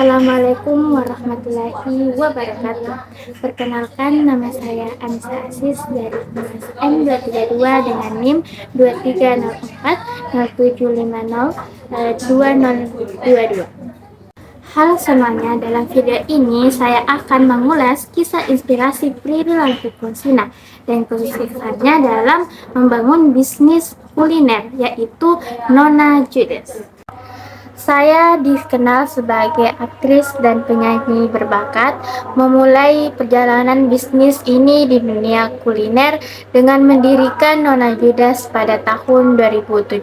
Assalamualaikum warahmatullahi wabarakatuh. Perkenalkan, nama saya Anissa Asis dari kelas N232 dengan NIM 230407502022. Halo semuanya, dalam video ini saya akan mengulas kisah inspirasi Prilly Latuconsina dan kesuksesannya dalam membangun bisnis kuliner, yaitu Nona Judes. Saya dikenal sebagai aktris dan penyanyi berbakat, memulai perjalanan bisnis ini di dunia kuliner dengan mendirikan Nona Judas pada tahun 2017.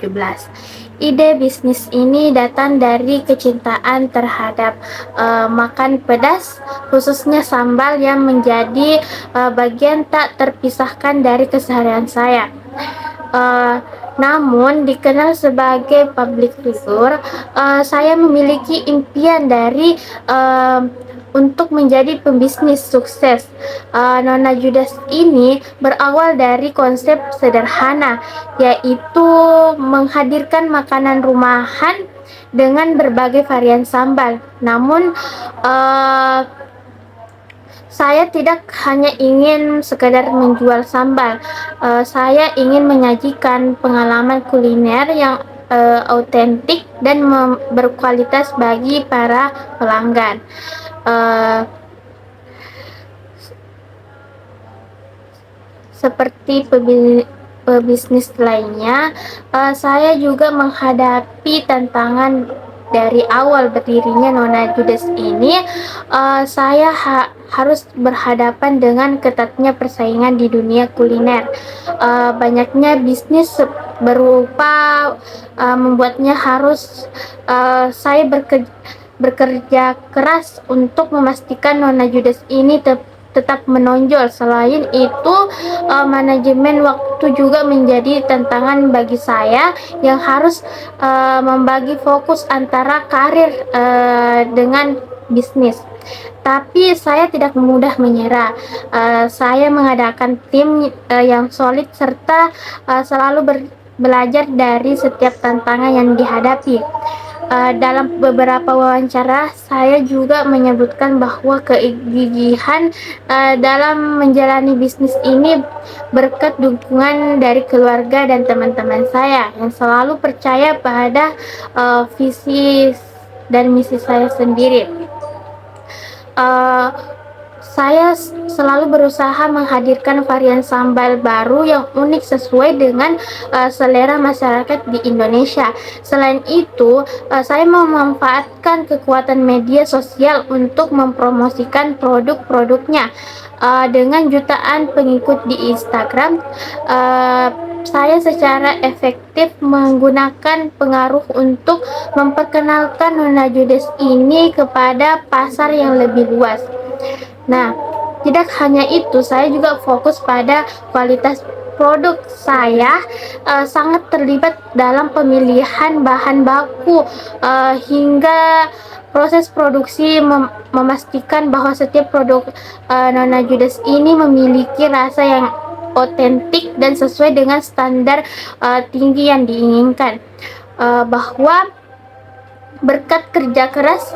Ide bisnis ini datang dari kecintaan terhadap makan pedas, khususnya sambal yang menjadi bagian tak terpisahkan dari keseharian saya. Namun dikenal sebagai public figure, saya memiliki impian dari untuk menjadi pembisnis sukses. Nona Judas ini berawal dari konsep sederhana, yaitu menghadirkan makanan rumahan dengan berbagai varian sambal. Namun saya tidak hanya ingin sekedar menjual sambal, saya ingin menyajikan pengalaman kuliner yang autentik dan berkualitas bagi para pelanggan. Seperti pebisnis lainnya, saya juga menghadapi tantangan dari awal berdirinya Nona Judas ini. Saya harus berhadapan dengan ketatnya persaingan di dunia kuliner. Banyaknya bisnis berupa membuatnya harus saya bekerja keras untuk memastikan Nona Judas ini tetap menonjol. Selain itu, manajemen waktu juga menjadi tantangan bagi saya yang harus membagi fokus antara karir dengan bisnis. Tapi saya tidak mudah menyerah. Saya mengadakan tim yang solid serta selalu belajar dari setiap tantangan yang dihadapi. Dalam beberapa wawancara, saya juga menyebutkan bahwa kegigihan dalam menjalani bisnis ini berkat dukungan dari keluarga dan teman-teman saya yang selalu percaya pada visi dan misi saya sendiri. Saya selalu berusaha menghadirkan varian sambal baru yang unik sesuai dengan selera masyarakat di Indonesia. Selain itu, saya memanfaatkan kekuatan media sosial untuk mempromosikan produk-produknya. Dengan jutaan pengikut di Instagram, saya secara efektif menggunakan pengaruh untuk memperkenalkan Nona Judas ini kepada pasar yang lebih luas. Nah, tidak hanya itu, saya juga fokus pada kualitas produk. Saya sangat terlibat dalam pemilihan bahan baku hingga proses produksi, memastikan bahwa setiap produk Nona Judas ini memiliki rasa yang otentik dan sesuai dengan standar tinggi yang diinginkan. Bahwa berkat kerja keras,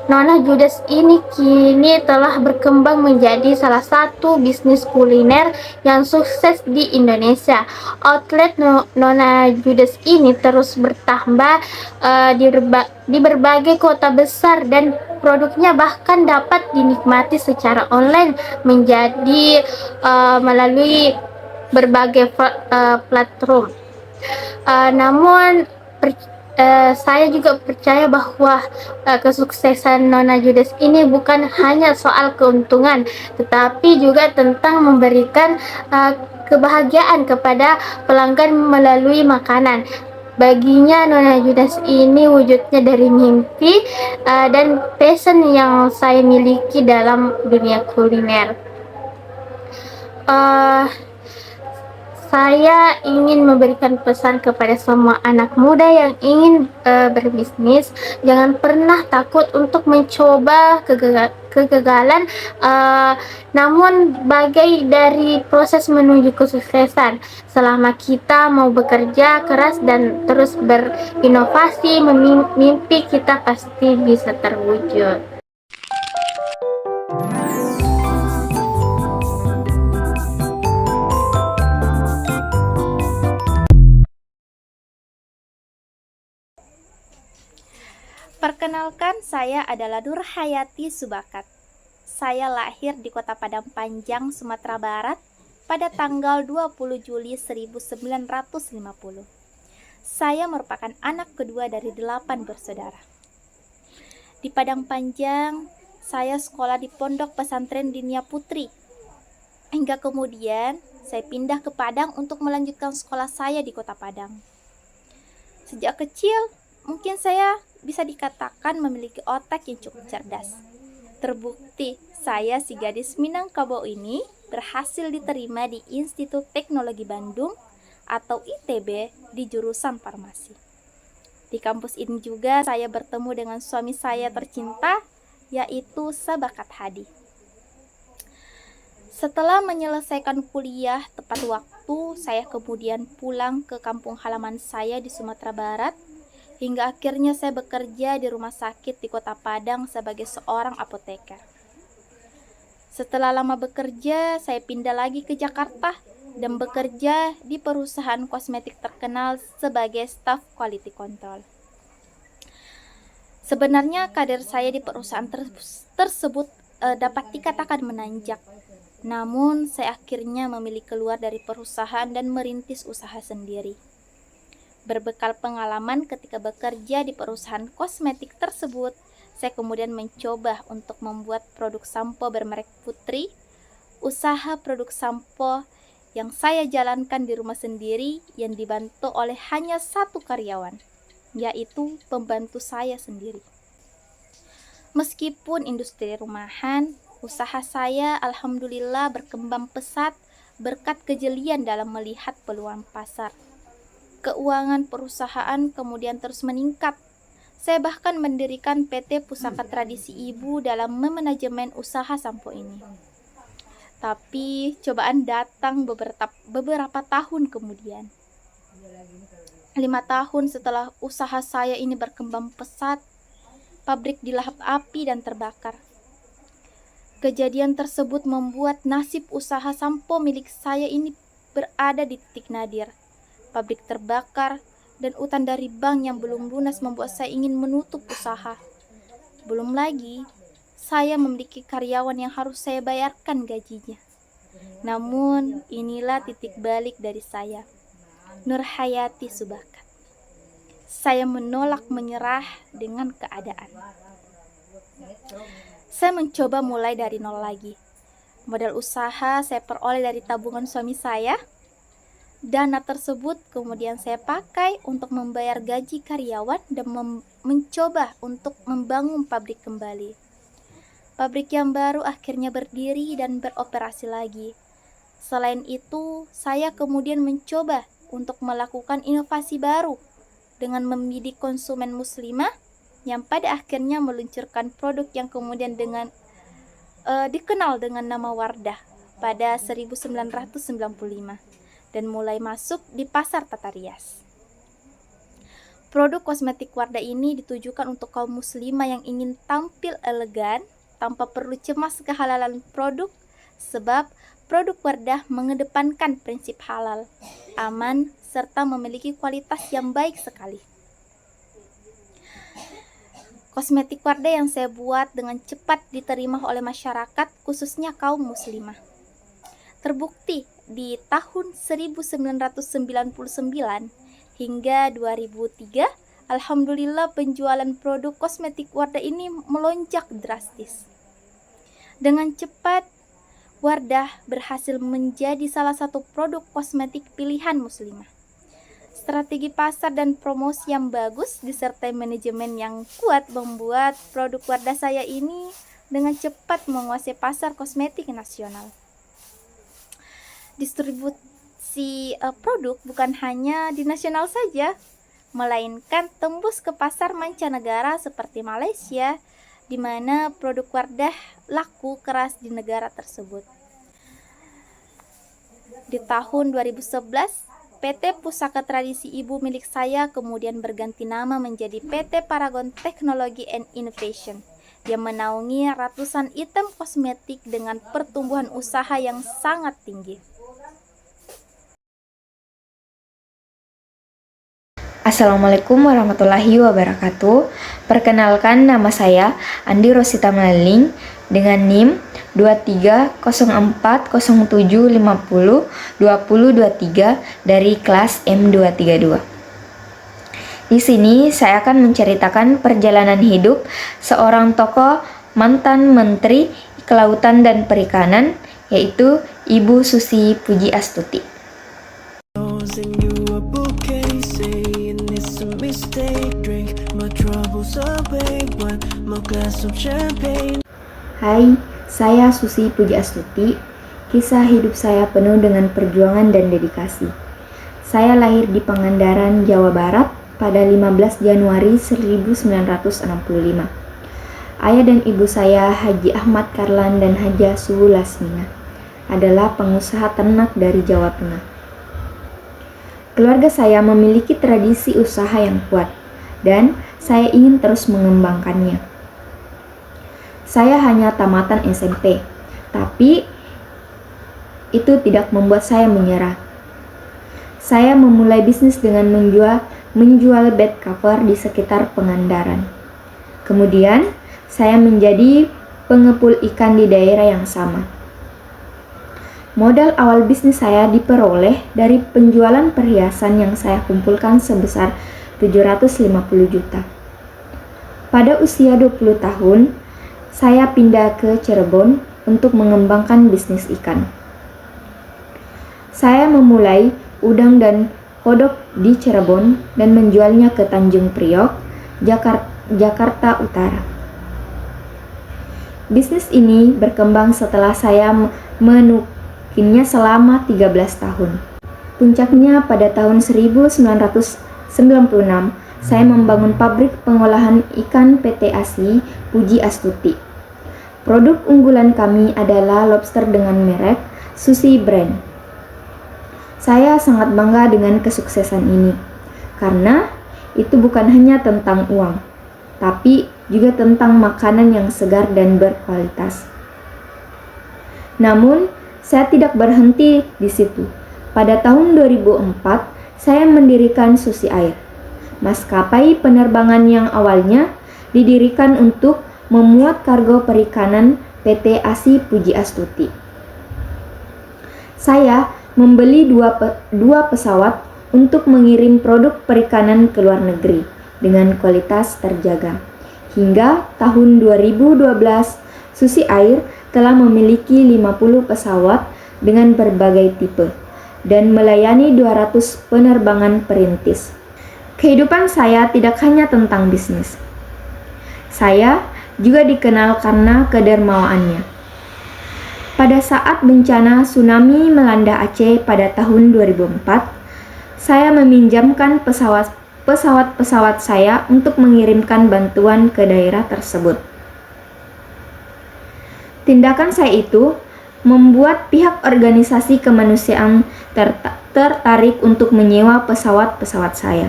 Nona Judas ini kini telah berkembang menjadi salah satu bisnis kuliner yang sukses di Indonesia. Outlet Nona Judas ini terus bertambah di berbagai kota besar dan produknya bahkan dapat dinikmati secara online menjadi melalui berbagai platform. Namun saya juga percaya bahwa kesuksesan Nona Judas ini bukan hanya soal keuntungan, tetapi juga tentang memberikan kebahagiaan kepada pelanggan melalui makanan. Baginya, Nona Judas ini wujudnya dari mimpi dan passion yang saya miliki dalam dunia kuliner. saya ingin memberikan pesan kepada semua anak muda yang ingin berbisnis, jangan pernah takut untuk mencoba kegagalan, namun bagai dari proses menuju kesuksesan. Selama kita mau bekerja keras dan terus berinovasi, mimpi kita pasti bisa terwujud. Perkenalkan, saya adalah Nurhayati Subakat. Saya lahir di Kota Padang Panjang, Sumatera Barat pada tanggal 20 Juli 1950. Saya merupakan anak kedua dari 8 bersaudara. Di Padang Panjang, saya sekolah di Pondok Pesantren Dinia Putri. Hingga kemudian, saya pindah ke Padang untuk melanjutkan sekolah saya di Kota Padang. Sejak kecil, mungkin saya bisa dikatakan memiliki otak yang cukup cerdas. Terbukti, saya si gadis Minangkabau ini berhasil diterima di Institut Teknologi Bandung atau ITB di jurusan farmasi. Di kampus ini juga saya bertemu dengan suami saya tercinta, yaitu Sabakat Hadi. Setelah menyelesaikan kuliah tepat waktu, saya kemudian pulang ke kampung halaman saya di Sumatera Barat, hingga akhirnya saya bekerja di rumah sakit di Kota Padang sebagai seorang apoteker. Setelah lama bekerja, saya pindah lagi ke Jakarta dan bekerja di perusahaan kosmetik terkenal sebagai staf quality control. Sebenarnya karir saya di perusahaan tersebut dapat dikatakan menanjak. Namun, saya akhirnya memilih keluar dari perusahaan dan merintis usaha sendiri. Berbekal pengalaman ketika bekerja di perusahaan kosmetik tersebut, saya kemudian mencoba untuk membuat produk sampo bermerek Putri, usaha produk sampo yang saya jalankan di rumah sendiri yang dibantu oleh hanya satu karyawan, yaitu pembantu saya sendiri. Meskipun industri rumahan, usaha saya alhamdulillah berkembang pesat berkat kejelian dalam melihat peluang pasar. Keuangan perusahaan kemudian terus meningkat. Saya bahkan mendirikan PT Pusaka Tradisi Ibu dalam memanajemen usaha sampo ini. Tapi cobaan datang beberapa tahun kemudian. 5 tahun setelah usaha saya ini berkembang pesat, pabrik dilahap api dan terbakar. Kejadian tersebut membuat nasib usaha sampo milik saya ini berada di titik nadir. Pabrik terbakar, dan utang dari bank yang belum lunas membuat saya ingin menutup usaha. Belum lagi, saya memiliki karyawan yang harus saya bayarkan gajinya. Namun, inilah titik balik dari saya, Nurhayati Subakat. Saya menolak menyerah dengan keadaan. Saya mencoba mulai dari nol lagi. Modal usaha saya peroleh dari tabungan suami saya. Dana tersebut kemudian saya pakai untuk membayar gaji karyawan dan mencoba untuk membangun pabrik kembali. Pabrik yang baru akhirnya berdiri dan beroperasi lagi. Selain itu, saya kemudian mencoba untuk melakukan inovasi baru dengan membidik konsumen muslimah yang pada akhirnya meluncurkan produk yang kemudian dikenal dengan nama Wardah pada 1995. Dan mulai masuk di pasar tata rias. Produk kosmetik Wardah ini ditujukan untuk kaum muslimah yang ingin tampil elegan tanpa perlu cemas kehalalan produk, sebab produk Wardah mengedepankan prinsip halal, aman, serta memiliki kualitas yang baik sekali. Kosmetik Wardah yang saya buat dengan cepat diterima oleh masyarakat, khususnya kaum muslimah. Terbukti di tahun 1999 hingga 2003, alhamdulillah penjualan produk kosmetik Wardah ini melonjak drastis. Dengan cepat, Wardah berhasil menjadi salah satu produk kosmetik pilihan muslimah. Strategi pasar dan promosi yang bagus disertai manajemen yang kuat membuat produk Wardah saya ini dengan cepat menguasai pasar kosmetik nasional. produk bukan hanya di nasional saja, melainkan tembus ke pasar mancanegara seperti Malaysia, di mana produk Wardah laku keras di negara tersebut. Di tahun 2011, PT Pusaka Tradisi Ibu milik saya kemudian berganti nama menjadi PT Paragon Technology and Innovation yang menaungi ratusan item kosmetik dengan pertumbuhan usaha yang sangat tinggi. Assalamualaikum warahmatullahi wabarakatuh. Perkenalkan, nama saya Andi Rosita Melaling dengan NIM 230407502023 dari kelas M232. Di sini saya akan menceritakan perjalanan hidup seorang tokoh mantan Menteri Kelautan dan Perikanan, yaitu Ibu Susi Pujiastuti. Hai, saya Susi Pujiastuti. Kisah hidup saya penuh dengan perjuangan dan dedikasi. Saya lahir di Pangandaran, Jawa Barat pada 15 Januari 1965. Ayah dan ibu saya, Haji Ahmad Karlan dan Hajah Suhu Lasmina, adalah pengusaha ternak dari Jawa Tengah. Keluarga saya memiliki tradisi usaha yang kuat, dan saya ingin terus mengembangkannya. Saya hanya tamatan SMP, tapi itu tidak membuat saya menyerah. Saya memulai bisnis dengan menjual bed cover di sekitar Pangandaran. Kemudian, saya menjadi pengepul ikan di daerah yang sama. Modal awal bisnis saya diperoleh dari penjualan perhiasan yang saya kumpulkan sebesar 750 juta. Pada usia 20 tahun, saya pindah ke Cirebon untuk mengembangkan bisnis ikan. Saya memulai udang dan kodok di Cirebon dan menjualnya ke Tanjung Priok, Jakarta Utara. Bisnis ini berkembang setelah saya menukinnya selama 13 tahun. Puncaknya pada tahun 1996, saya membangun pabrik pengolahan ikan PT ASI Pujiastuti. Produk unggulan kami adalah lobster dengan merek Sushi Brand. Saya sangat bangga dengan kesuksesan ini, karena itu bukan hanya tentang uang, tapi juga tentang makanan yang segar dan berkualitas. Namun, saya tidak berhenti di situ. Pada tahun 2004, saya mendirikan Susi Air, maskapai penerbangan yang awalnya didirikan untuk memuat kargo perikanan PT ASI Pujiastuti. Saya membeli dua pesawat untuk mengirim produk perikanan ke luar negeri dengan kualitas terjaga. Hingga tahun 2012, Susi Air telah memiliki 50 pesawat dengan berbagai tipe dan melayani 200 penerbangan perintis. Kehidupan saya tidak hanya tentang bisnis. Saya juga dikenal karena kedermawaannya. Pada saat bencana tsunami melanda Aceh pada tahun 2004, saya meminjamkan pesawat saya untuk mengirimkan bantuan ke daerah tersebut. Tindakan saya itu membuat pihak organisasi kemanusiaan tertarik untuk menyewa pesawat-pesawat saya.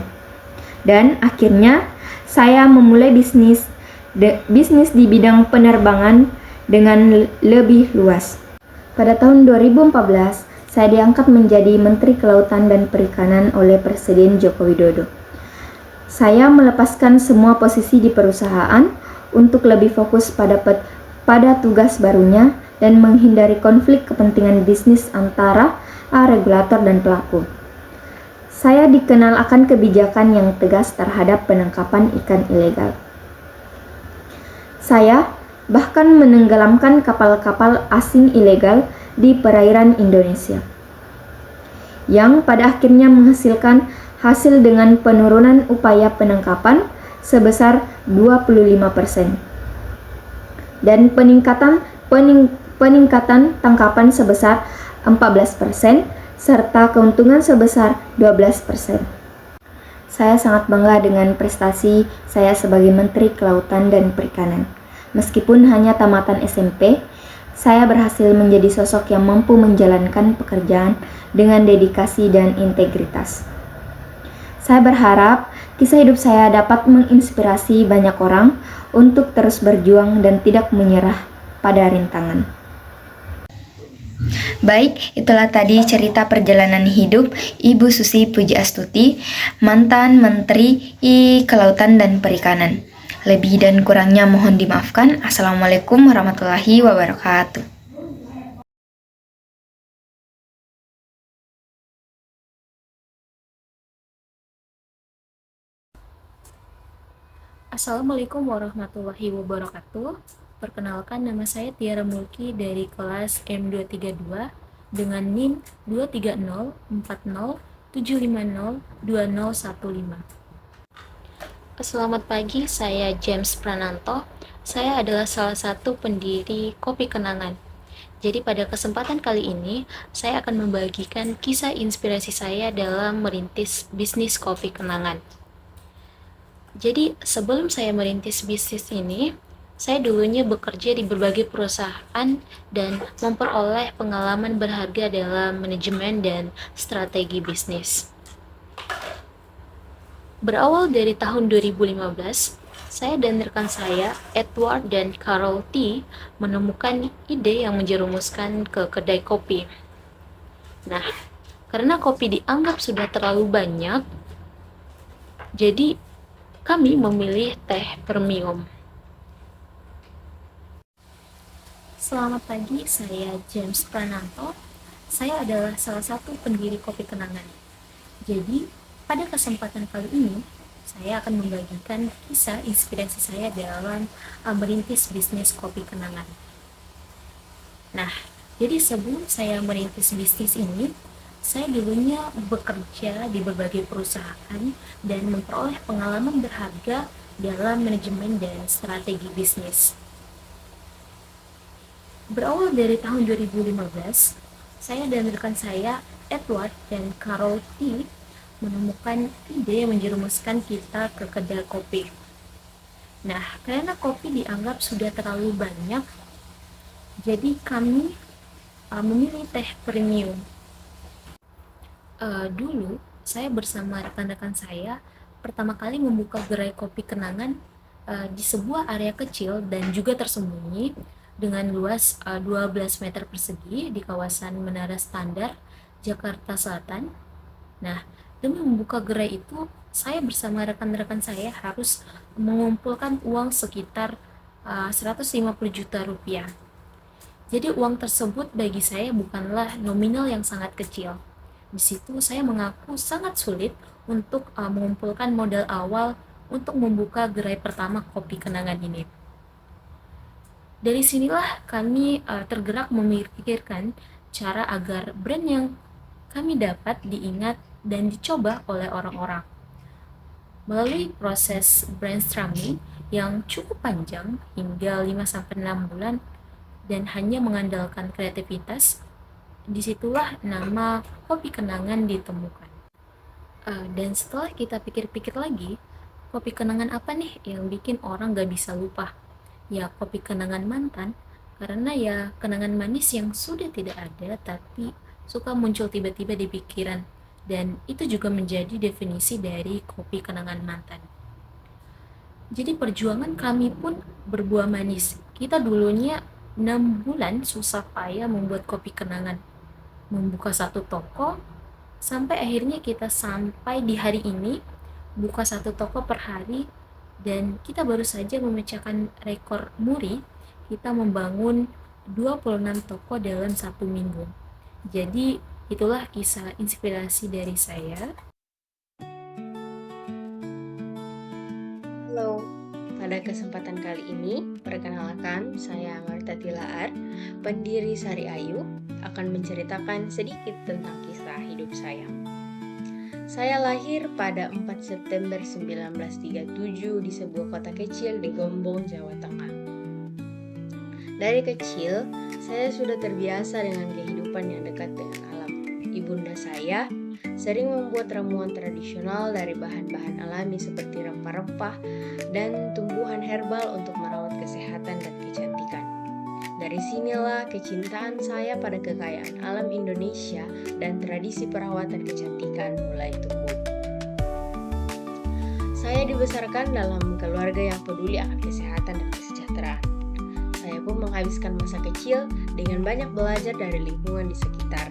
Dan akhirnya saya memulai bisnis di bidang penerbangan dengan lebih luas. Pada tahun 2014, saya diangkat menjadi Menteri Kelautan dan Perikanan oleh Presiden Joko Widodo. Saya melepaskan semua posisi di perusahaan untuk lebih fokus pada tugas barunya dan menghindari konflik kepentingan bisnis antara regulator dan pelaku. Saya dikenal akan kebijakan yang tegas terhadap penangkapan ikan ilegal. Saya bahkan menenggelamkan kapal-kapal asing ilegal di perairan Indonesia, yang pada akhirnya menghasilkan hasil dengan penurunan upaya penangkapan sebesar 25% dan peningkatan tangkapan sebesar 14% serta keuntungan sebesar 12%. Saya sangat bangga dengan prestasi saya sebagai Menteri Kelautan dan Perikanan. Meskipun hanya tamatan SMP, saya berhasil menjadi sosok yang mampu menjalankan pekerjaan dengan dedikasi dan integritas. Saya berharap kisah hidup saya dapat menginspirasi banyak orang untuk terus berjuang dan tidak menyerah pada rintangan. Baik, itulah tadi cerita perjalanan hidup Ibu Susi Pujiastuti, mantan Menteri Kelautan dan Perikanan. Lebih dan kurangnya mohon dimaafkan. Assalamualaikum warahmatullahi wabarakatuh. Assalamualaikum warahmatullahi wabarakatuh. Perkenalkan, nama saya Tiara Mulki dari kelas M232 dengan NIM 23040702015. Selamat pagi, saya James Prananto. Saya adalah salah satu pendiri Kopi Kenangan. Jadi pada kesempatan kali ini, saya akan membagikan kisah inspirasi saya dalam merintis bisnis kopi kenangan. Jadi sebelum saya merintis bisnis ini, saya dulunya bekerja di berbagai perusahaan dan memperoleh pengalaman berharga dalam manajemen dan strategi bisnis. Berawal dari tahun 2015, saya dan rekan saya, Edward dan Carol T, menemukan ide yang menjerumuskan ke kedai kopi. Nah, karena kopi dianggap sudah terlalu banyak, jadi kami memilih teh premium. Selamat pagi, saya James Prananto. Saya adalah salah satu pendiri Kopi Kenangan. Jadi, pada kesempatan kali ini, saya akan membagikan kisah inspirasi saya dalam merintis bisnis Kopi Kenangan. Nah, jadi sebelum saya merintis bisnis ini, saya dulunya bekerja di berbagai perusahaan dan memperoleh pengalaman berharga dalam manajemen dan strategi bisnis. Berawal dari tahun 2015, saya dan rekan saya, Edward dan Carol T, menemukan ide yang menjerumuskan kita ke kedai kopi. Nah, karena kopi dianggap sudah terlalu banyak, jadi kami memilih teh premium. Dulu, saya bersama rekan-rekan saya pertama kali membuka gerai kopi kenangan di sebuah area kecil dan juga tersembunyi dengan luas 12 meter persegi di kawasan Menara Standar, Jakarta Selatan. Nah, demi membuka gerai itu, saya bersama rekan-rekan saya harus mengumpulkan uang sekitar 150 juta rupiah. Jadi uang tersebut bagi saya bukanlah nominal yang sangat kecil. Di situ saya mengaku sangat sulit untuk mengumpulkan modal awal untuk membuka gerai pertama kopi kenangan ini. Dari sinilah kami tergerak memikirkan cara agar brand yang kami dapat diingat dan dicoba oleh orang-orang. Melalui proses brainstorming yang cukup panjang hingga 5-6 bulan dan hanya mengandalkan kreativitas, disitulah nama Kopi Kenangan ditemukan. Dan setelah kita pikir-pikir lagi, kopi kenangan apa nih yang bikin orang gak bisa lupa? Ya, kopi kenangan mantan, karena ya kenangan manis yang sudah tidak ada tapi suka muncul tiba-tiba di pikiran, dan itu juga menjadi definisi dari kopi kenangan mantan. Jadi perjuangan kami pun berbuah manis. Kita dulunya 6 bulan susah payah membuat kopi kenangan, membuka satu toko, sampai akhirnya kita sampai di hari ini buka satu toko per hari. Dan kita baru saja memecahkan rekor muri, kita membangun 26 toko dalam 1 minggu. Jadi itulah kisah inspirasi dari saya. Halo, pada kesempatan kali ini, perkenalkan saya Marta Tilaar, pendiri Sari Ayu, akan menceritakan sedikit tentang kisah hidup saya. Saya lahir pada 4 September 1937 di sebuah kota kecil di Gombong, Jawa Tengah. Dari kecil, saya sudah terbiasa dengan kehidupan yang dekat dengan alam. Ibu ibunda saya sering membuat ramuan tradisional dari bahan-bahan alami seperti rempah-rempah dan tumbuhan herbal untuk merawat kesehatan dan kecantikan. Dari sinilah kecintaan saya pada kekayaan alam Indonesia dan tradisi perawatan kecantikan mulai tumbuh. Saya dibesarkan dalam keluarga yang peduli akan kesehatan dan kesejahteraan. Saya pun menghabiskan masa kecil dengan banyak belajar dari lingkungan di sekitar,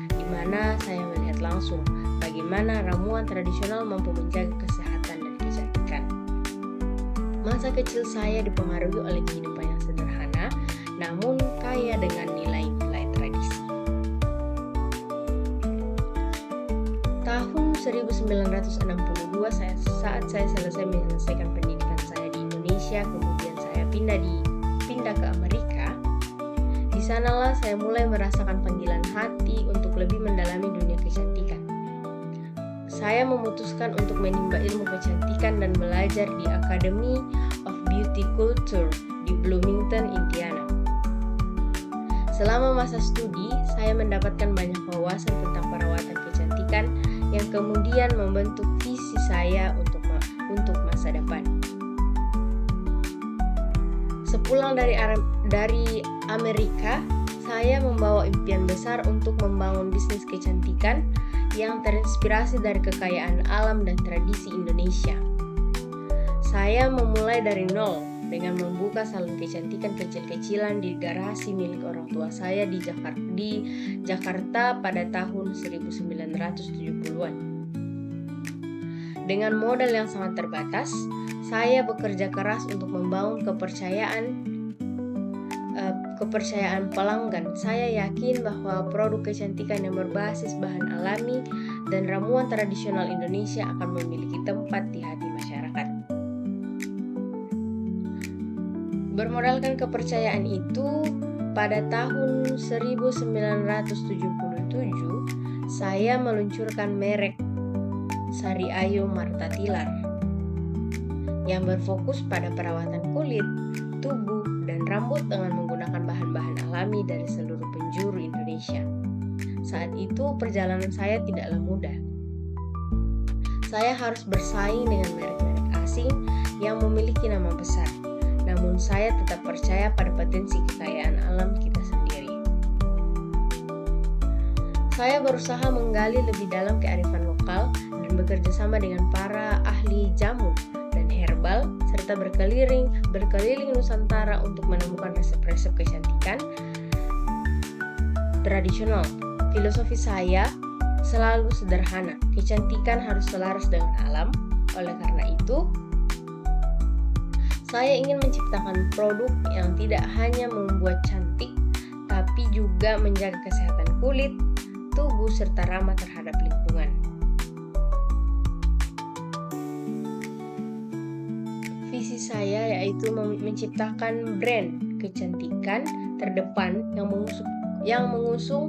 di mana saya melihat langsung bagaimana ramuan tradisional mampu menjaga kesehatan dan kecantikan. Masa kecil saya dipengaruhi oleh kehidupan yang sederhana, namun kaya dengan nilai-nilai tradisi. Tahun 1962 saat saya selesai menyelesaikan pendidikan saya di Indonesia, kemudian saya pindah ke Amerika. Di sanalah saya mulai merasakan panggilan hati untuk lebih mendalami dunia kecantikan. Saya memutuskan untuk menimba ilmu kecantikan dan belajar di Academy of Beauty Culture di Bloomington, Indiana. Selama masa studi, saya mendapatkan banyak wawasan tentang perawatan kecantikan yang kemudian membentuk visi saya untuk masa depan. Sepulang dari Amerika, saya membawa impian besar untuk membangun bisnis kecantikan yang terinspirasi dari kekayaan alam dan tradisi Indonesia. Saya memulai dari nol dengan membuka salon kecantikan kecil-kecilan di garasi milik orang tua saya di Jakarta pada tahun 1970-an. Dengan modal yang sangat terbatas, saya bekerja keras untuk membangun kepercayaan pelanggan. Saya yakin bahwa produk kecantikan yang berbasis bahan alami dan ramuan tradisional Indonesia akan memiliki tempat di hati masyarakat. Bermodalkan kepercayaan itu, pada tahun 1977, saya meluncurkan merek Sari Ayu Martha Tilar yang berfokus pada perawatan kulit, tubuh, dan rambut dengan menggunakan bahan-bahan alami dari seluruh penjuru Indonesia. Saat itu perjalanan saya tidaklah mudah. Saya harus bersaing dengan merek-merek asing yang memiliki nama besar. Namun saya tetap percaya pada potensi kekayaan alam kita sendiri. Saya berusaha menggali lebih dalam kearifan lokal dan bekerja sama dengan para ahli jamu dan herbal serta berkeliling Nusantara untuk menemukan resep-resep kecantikan tradisional. Filosofi saya selalu sederhana. Kecantikan harus selaras dengan alam. Oleh karena itu, saya ingin menciptakan produk yang tidak hanya membuat cantik, tapi juga menjaga kesehatan kulit, tubuh, serta ramah terhadap lingkungan. Visi saya yaitu menciptakan brand kecantikan terdepan yang mengusung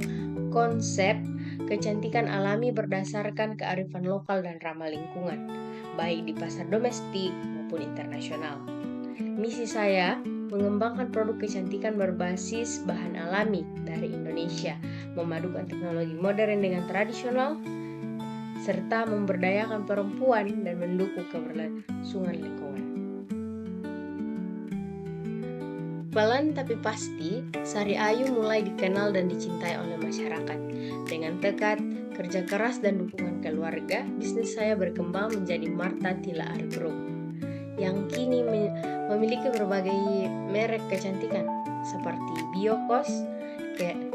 konsep kecantikan alami berdasarkan kearifan lokal dan ramah lingkungan, baik di pasar domestik maupun internasional. Misi saya mengembangkan produk kecantikan berbasis bahan alami dari Indonesia, memadukan teknologi modern dengan tradisional, serta memberdayakan perempuan dan mendukung keberlangsungan lingkungan. Pelan tapi pasti, Sari Ayu mulai dikenal dan dicintai oleh masyarakat. Dengan tekad, kerja keras, dan dukungan keluarga, bisnis saya berkembang menjadi Martha Tilar Group yang kini memiliki berbagai merek kecantikan seperti Biokos,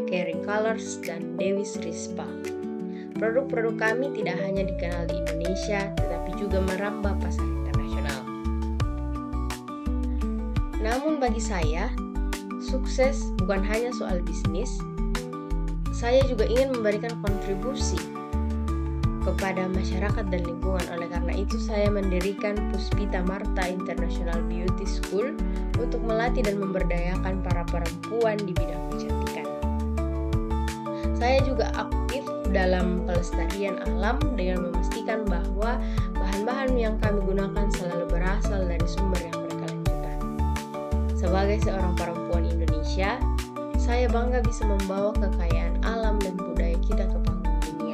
Caring Colors, dan Dewi Srispa. Produk-produk kami tidak hanya dikenal di Indonesia, tetapi juga merambah pasar internasional. Namun bagi saya, sukses bukan hanya soal bisnis. Saya juga ingin memberikan kontribusi kepada masyarakat dan lingkungan. Oleh karena itu, saya mendirikan Puspita Martha International Beauty School untuk melatih dan memberdayakan para perempuan di bidang kecantikan. Saya juga aktif dalam pelestarian alam dengan memastikan bahwa bahan-bahan yang kami gunakan selalu berasal dari sumber yang berkelanjutan. Sebagai seorang perempuan Indonesia, saya bangga bisa membawa kekayaan alam dan budaya kita ke panggung dunia.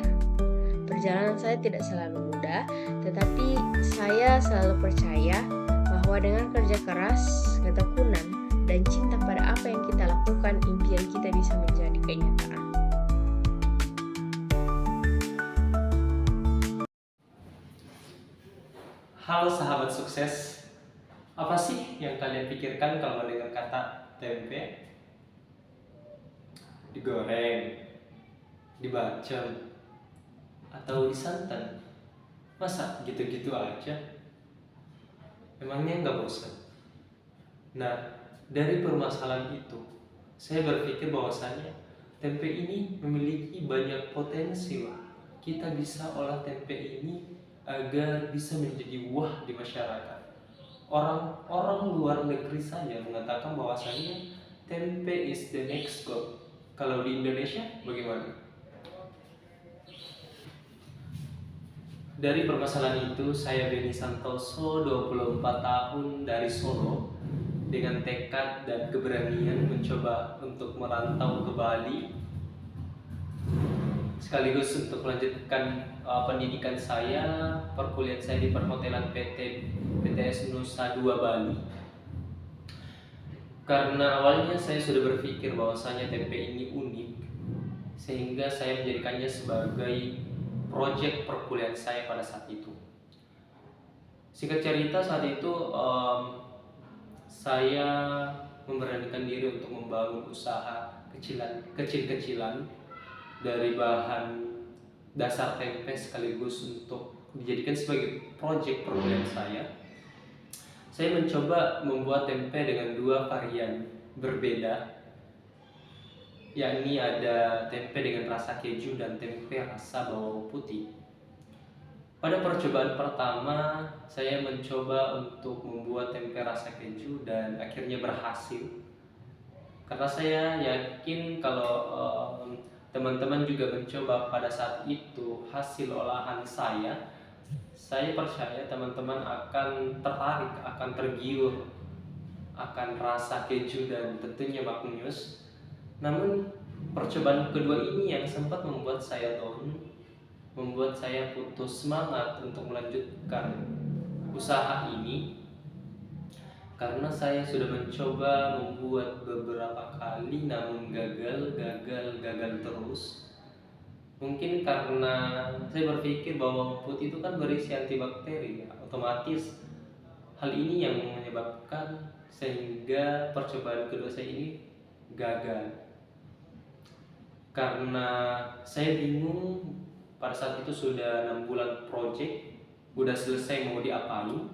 Perjalanan saya tidak selalu mudah, tetapi saya selalu percaya bahwa dengan kerja keras, ketekunan, dan cinta pada apa yang kita lakukan, impian kita bisa menjadi kenyataan. Halo sahabat sukses, apa sih yang kalian pikirkan kalau mendengar kata tempe? Digoreng, dibacem, atau disantan? Masa gitu-gitu aja? Emangnya nggak bosan? Nah, dari permasalahan itu, saya berpikir bahwasanya tempe ini memiliki banyak potensi, Wak. Kita bisa olah tempe ini agar bisa menjadi wah di masyarakat. Orang luar negeri saja mengatakan bahwasanya tempe is the next gold. Kalau di Indonesia bagaimana? Dari permasalahan itu, saya Beni Santoso, 24 tahun dari Solo, dengan tekad dan keberanian mencoba untuk merantau ke Bali, sekaligus untuk melanjutkan pendidikan saya, perkuliahan saya di perhotelan PTS Nusa Dua Bali. Karena awalnya saya sudah berpikir bahwasanya tempe ini unik, sehingga saya menjadikannya sebagai proyek perkuliahan saya pada saat itu. Singkat cerita, saat itu saya memberanikan diri untuk membangun usaha kecil-kecilan dari bahan dasar tempe sekaligus untuk dijadikan sebagai proyek perkuliahan saya. Saya mencoba membuat tempe dengan 2 varian berbeda, yakni ada tempe dengan rasa keju dan tempe rasa bawang putih. Pada percobaan pertama, saya mencoba untuk membuat tempe rasa keju dan akhirnya berhasil. Karena saya yakin kalau teman-teman juga mencoba pada saat itu hasil olahan saya percaya teman-teman akan tertarik, akan tergiur akan rasa keju dan tentunya maknyus. Namun percobaan kedua ini yang sempat membuat saya down, membuat saya putus semangat untuk melanjutkan usaha ini, karena saya sudah mencoba membuat beberapa kali namun gagal terus. Mungkin karena saya berpikir bawang putih itu kan berisi antibakteri, otomatis hal ini yang menyebabkan sehingga percobaan kedua saya ini gagal. Karena saya bingung, pada saat itu sudah 6 bulan project, udah selesai mau diapain.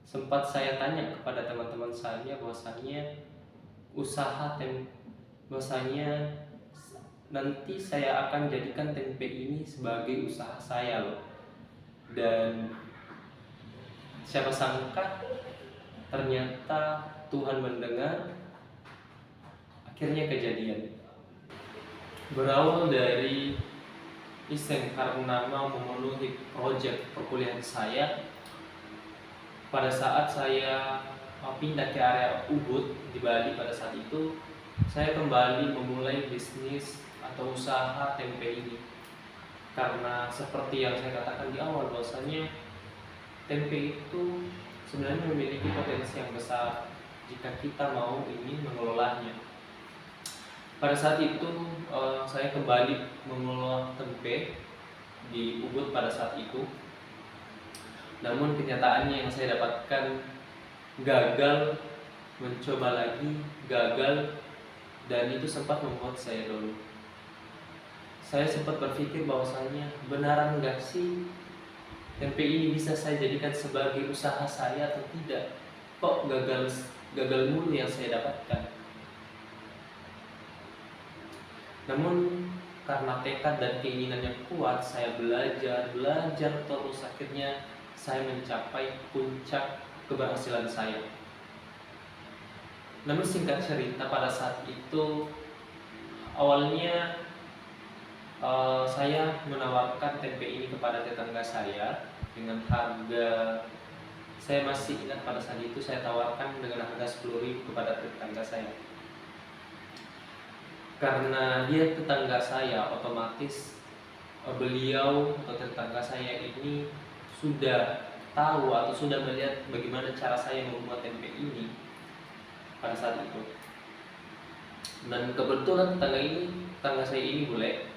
Sempat saya tanya kepada teman-teman saya bahwasanya bahwasanya nanti saya akan jadikan tempe ini sebagai usaha saya loh. Dan siapa sangka ternyata Tuhan mendengar, akhirnya kejadian. Berawal dari iseng karena mau memenuhi proyek perkuliahan saya, pada saat saya pindah ke area Ubud di Bali, pada saat itu saya kembali memulai bisnis atau usaha tempe ini. Karena seperti yang saya katakan di awal bahwasanya tempe itu sebenarnya memiliki potensi yang besar jika kita mau ingin mengelolanya. Pada saat itu saya kembali mengelola tempe di Ubud pada saat itu. Namun kenyataannya yang saya dapatkan gagal, mencoba lagi gagal, dan itu sempat membuat saya down. Saya sempat berpikir bahwasanya benaran nggak sih tempe ini bisa saya jadikan sebagai usaha saya atau tidak? Kok gagal mulu yang saya dapatkan? Namun karena tekad dan keinginan yang kuat, saya belajar terus, akhirnya saya mencapai puncak keberhasilan saya. Namun singkat cerita, pada saat itu awalnya saya menawarkan tempe ini kepada tetangga saya dengan harga, saya masih ingat pada saat itu saya tawarkan dengan harga 10.000 kepada tetangga saya. Karena dia tetangga saya, otomatis beliau atau tetangga saya ini sudah tahu atau sudah melihat bagaimana cara saya membuat tempe ini pada saat itu. Dan kebetulan tetangga saya ini bule.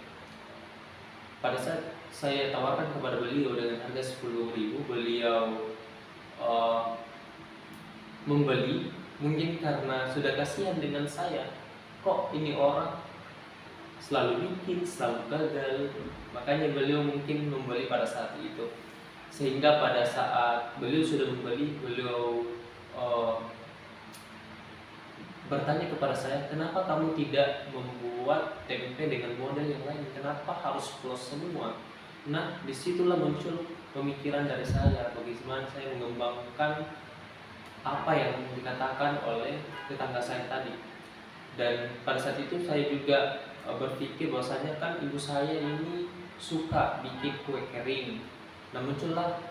Pada saat saya tawarkan kepada beliau dengan harga 10.000, beliau membeli. Mungkin karena sudah kasihan dengan saya, kok ini orang selalu bikin, selalu gagal, makanya beliau mungkin membeli pada saat itu. Sehingga pada saat beliau sudah membeli, beliau bertanya kepada saya, kenapa kamu tidak membuat tempe dengan model yang lain, kenapa harus plus semua? Nah, disitulah muncul pemikiran dari saya, bagaimana saya mengembangkan apa yang dikatakan oleh tetangga saya tadi. Dan pada saat itu saya juga berpikir bahwasanya kan ibu saya ini suka bikin kue kering. Nah, muncullah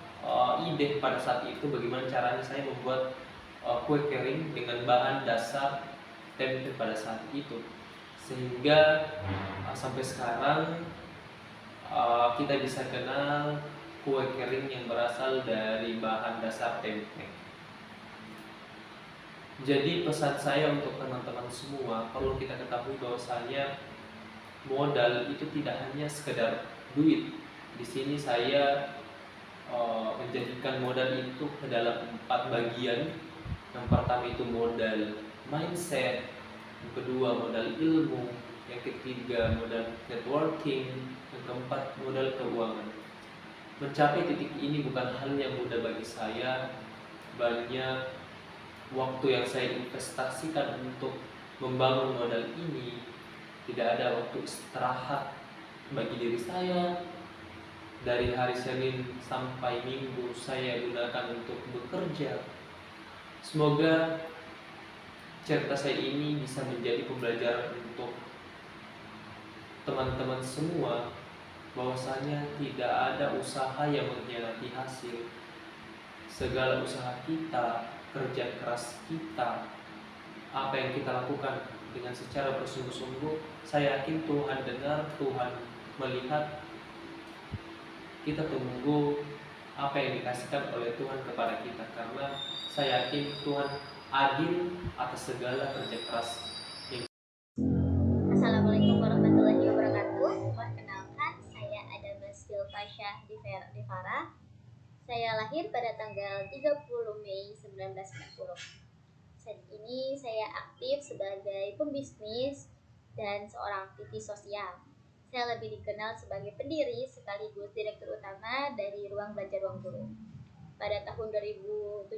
ide pada saat itu bagaimana caranya saya membuat kue kering dengan bahan dasar tempe pada saat itu, sehingga sampai sekarang kita bisa kenal kue kering yang berasal dari bahan dasar tempe. Jadi pesan saya untuk teman-teman semua, perlu kita ketahui bahwasanya modal itu tidak hanya sekedar duit. Di sini saya menjadikan modal itu ke dalam 4 bagian. Yang pertama itu modal mindset, yang kedua modal ilmu, yang ketiga modal networking, yang keempat modal keuangan. Mencapai titik ini bukan hal yang mudah bagi saya. Banyak waktu yang saya investasikan untuk membangun modal ini. Tidak ada waktu istirahat bagi diri saya. Dari hari Senin sampai Minggu saya gunakan untuk bekerja. Semoga cerita saya ini bisa menjadi pembelajaran untuk teman-teman semua, bahwasanya tidak ada usaha yang mengkhianati hasil. Segala usaha kita, kerja keras kita, apa yang kita lakukan dengan secara bersungguh-sungguh, saya yakin Tuhan dengar, Tuhan melihat. Kita tunggu apa yang dikasihkan oleh Tuhan kepada kita, karena saya yakin Tuhan adil atas segala kerja keras. Assalamualaikum warahmatullahi wabarakatuh. Perkenalkan, saya ada Basil Pasha Divara. Saya lahir pada tanggal 30 Mei 1990. Saat ini saya aktif sebagai pembisnis dan seorang aktivis sosial. Saya lebih dikenal sebagai pendiri sekaligus direktur utama dari Ruang Belajar Ruang Guru. Pada tahun 2017,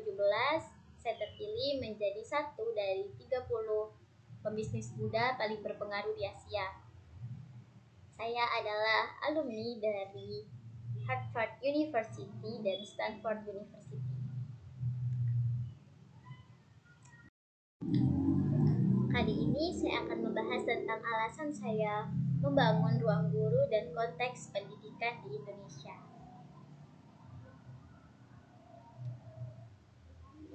saya terpilih menjadi satu dari 30 pembisnis muda paling berpengaruh di Asia. Saya adalah alumni dari Harvard University dan Stanford University. Kali ini saya akan membahas tentang alasan saya membangun ruang guru dan konteks pendidikan di Indonesia.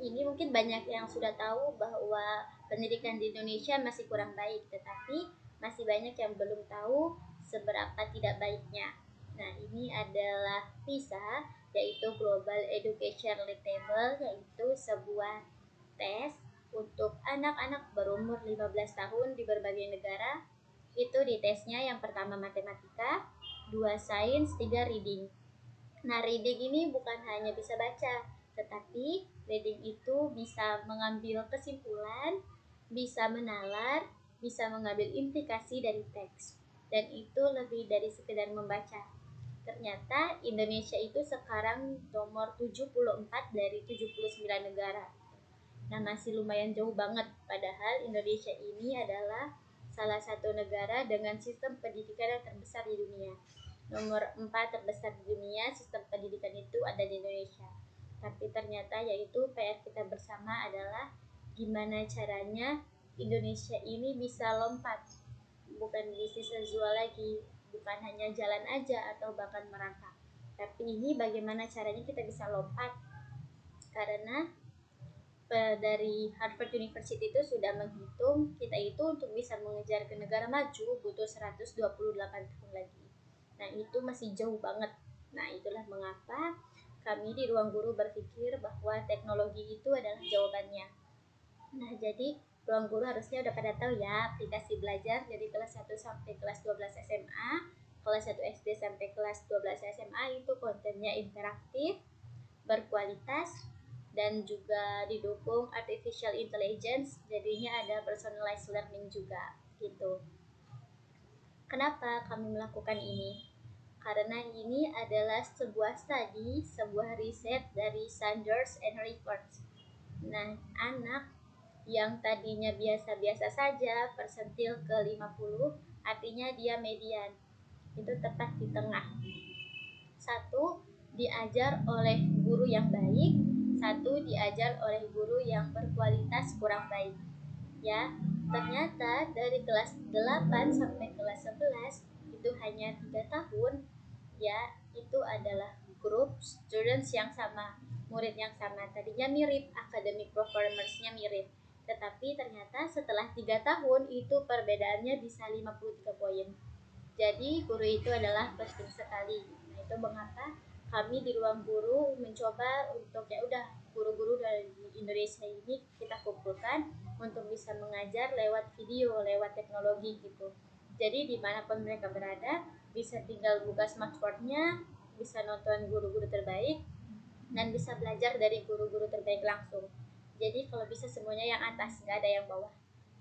Ini mungkin banyak yang sudah tahu bahwa pendidikan di Indonesia masih kurang baik, tetapi masih banyak yang belum tahu seberapa tidak baiknya. Nah, ini adalah PISA, yaitu Global Education League Table, yaitu sebuah tes untuk anak-anak berumur 15 tahun di berbagai negara. Itu di tesnya yang pertama matematika, 2 sains, 3 reading. Nah, reading ini bukan hanya bisa baca, tetapi reading itu bisa mengambil kesimpulan, bisa menalar, bisa mengambil implikasi dari teks. Dan itu lebih dari sekedar membaca. Ternyata Indonesia itu sekarang nomor 74 dari 79 negara. Nah, masih lumayan jauh banget, padahal Indonesia ini adalah salah satu negara dengan sistem pendidikan yang terbesar di dunia. Nomor 4 terbesar di dunia sistem pendidikan itu ada di Indonesia. Tapi ternyata yaitu PR kita bersama adalah gimana caranya Indonesia ini bisa lompat. Bukan bisnis as usual lagi, bukan hanya jalan aja atau bahkan merangkak. Tapi ini bagaimana caranya kita bisa lompat. Karena dari Harvard University itu sudah menghitung kita itu untuk bisa mengejar ke negara maju butuh 128 tahun lagi. Nah, itu masih jauh banget. Nah, itulah mengapa kami di Ruang Guru berpikir bahwa teknologi itu adalah jawabannya. Nah, jadi Ruang Guru harusnya udah pada tahu ya aplikasi belajar dari kelas 1 sampai kelas 12 SMA, kelas 1 SD sampai kelas 12 SMA itu kontennya interaktif, berkualitas, dan juga didukung artificial intelligence, jadinya ada personalized learning juga gitu. Kenapa kami melakukan ini? Karena ini adalah sebuah studi, sebuah riset dari Sanders and Rickards. Nah, anak yang tadinya biasa-biasa saja, persentil ke 50, artinya dia median. Itu tepat di tengah. Satu, diajar oleh guru yang baik, satu diajar oleh guru yang berkualitas kurang baik. Ya, ternyata dari kelas 8 sampai kelas 11 itu hanya 3 tahun, ya, itu adalah grup students yang sama, murid yang sama, tadinya mirip, academic performance-nya mirip, tetapi ternyata setelah 3 tahun itu perbedaannya bisa 53 poin. Jadi guru itu adalah penting sekali. Nah, itu mengapa kami di Ruang Guru mencoba untuk ya udah guru-guru dari Indonesia ini kita kumpulkan untuk bisa mengajar lewat video, lewat teknologi gitu. Jadi dimanapun mereka berada, bisa tinggal buka smartphone-nya, bisa nonton guru-guru terbaik, dan bisa belajar dari guru-guru terbaik langsung. Jadi kalau bisa semuanya yang atas, nggak ada yang bawah.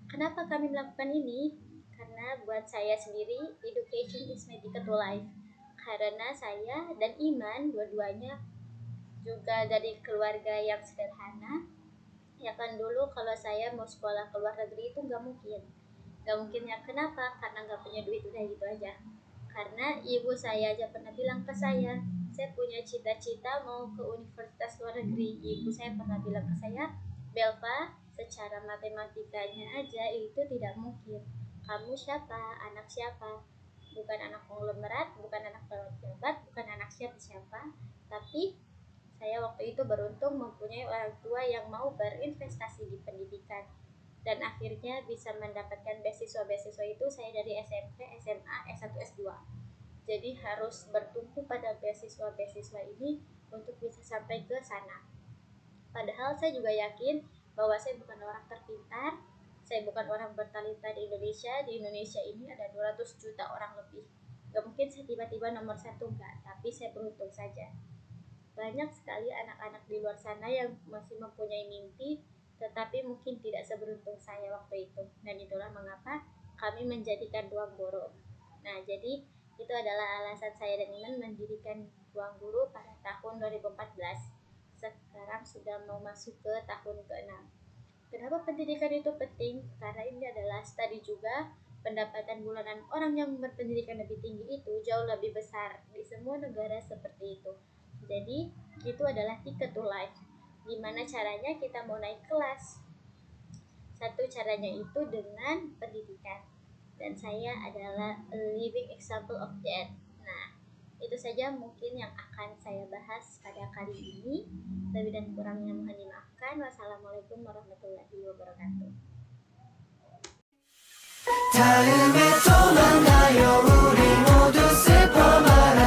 Kenapa kami melakukan ini? Karena buat saya sendiri, education is my ticket to life. Karena saya dan Iman, dua-duanya juga dari keluarga yang sederhana. Ya kan dulu kalau saya mau sekolah ke luar negeri itu nggak mungkin. Nggak mungkin ya, kenapa? Karena nggak punya duit, udah gitu aja. Karena ibu saya aja pernah bilang ke saya punya cita-cita mau ke universitas luar negeri. Ibu saya pernah bilang ke saya, Belva, secara matematikanya aja itu tidak mungkin. Kamu siapa? Anak siapa? Bukan anak konglomerat, bukan anak pejabat, bukan anak siapa-siapa. Tapi saya waktu itu beruntung mempunyai orang tua yang mau berinvestasi di pendidikan. Dan akhirnya bisa mendapatkan beasiswa-beasiswa itu saya dari SMP, SMA, S1, S2. Jadi harus bertumpu pada beasiswa-beasiswa ini untuk bisa sampai ke sana. Padahal saya juga yakin bahwa saya bukan orang terpintar, saya bukan orang bertalenta di Indonesia. Di Indonesia ini ada 200 juta orang lebih. Gak mungkin saya tiba-tiba nomor 1, enggak, tapi saya beruntung saja. Banyak sekali anak-anak di luar sana yang masih mempunyai mimpi, tetapi mungkin tidak seberuntung saya waktu itu. Dan itulah mengapa kami menjadikan Ruang Guru. Nah, jadi itu adalah alasan saya dan Iman mendirikan Ruang Guru pada tahun 2014. Sekarang sudah mau masuk ke tahun ke-6. Kenapa pendidikan itu penting? Karena ini adalah studi juga, pendapatan bulanan orang yang berpendidikan lebih tinggi itu jauh lebih besar di semua negara seperti itu. Jadi itu adalah ticket to life. Gimana caranya kita mau naik kelas? Satu caranya itu dengan pendidikan. Dan saya adalah a living example of that. Nah, itu saja mungkin yang akan saya bahas pada kali ini. Lebih dan kurangnya mohon dimaafkan. Wassalamualaikum warahmatullahi wabarakatuh. 다음에 또 만나요 우리 모두 슬퍼 말아